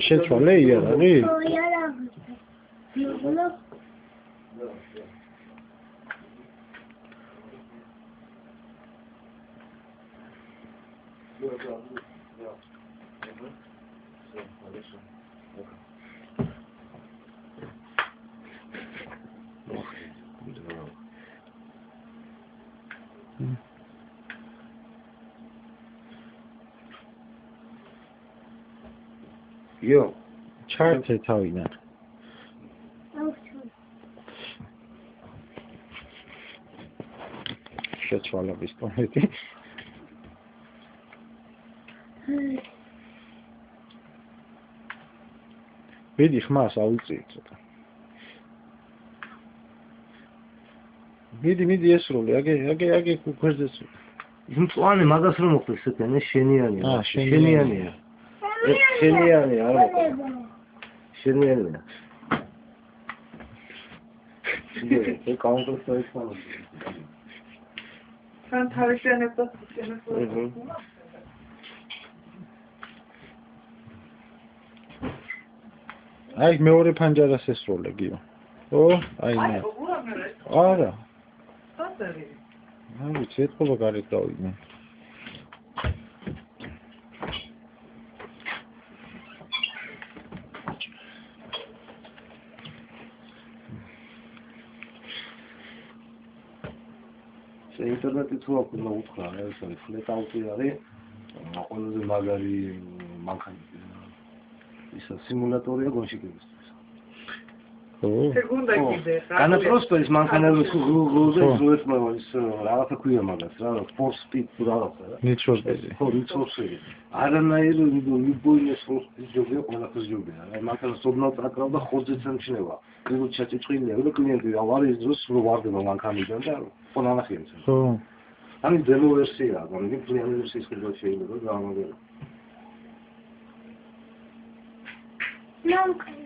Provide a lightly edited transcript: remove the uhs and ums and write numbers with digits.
შეცვალე იარაღი? Yo, ჩართე თავიდან. შეცვალა პისტოლეტი. ვიდი ხმას აუწიე ცოტა. მიდი ესროლი, აგე გვერდზე. მწვანე მაგას რომ მოხდეს ესეთენე შენიანია. შენიანია. შენიანია, არ მოხდა. შენიანია. შენიანია, კაუნტერ-სტრაიქს ამბობს. თან თავისიანებს და შენებს. აი მეორე ფანჯარას ესროლე გიო. ო, აი მე. არა. საწერი. აი ცეთქობა გარეთ დავიდნენ. ინტერნეტით თუ აქვს უნდა უთხრა, ეს არის ფლეტაუტი არის. ყველაზე მაგარი მანქანა. ისა სიმულატორია გონშიკებისთვის. Segunda კიდე. Ana просто ის მანქანაზე ზუსტად ის რაღაცა ქვია მაგას რა, for speed თუ რაღაცა რა. ნიტროსბეზი. ხო, ნიტროსბეზი. არანაირი ლიბოინეს for speed ჯობია, ყველაფერს ჯობია. აი მანქანას ოდნავ აკრავდა ხოძეც ამჩნევა. ეგ ჩაწიწვილია, და კლიენტი ავარიის დროს ვარდება მანქანიდან და ხონ ანახიებს. ხო. ამის დემო ვერსია, ამიტომ ფლიანი ვერსიის ხდება შეიძლება გამოგერა. No.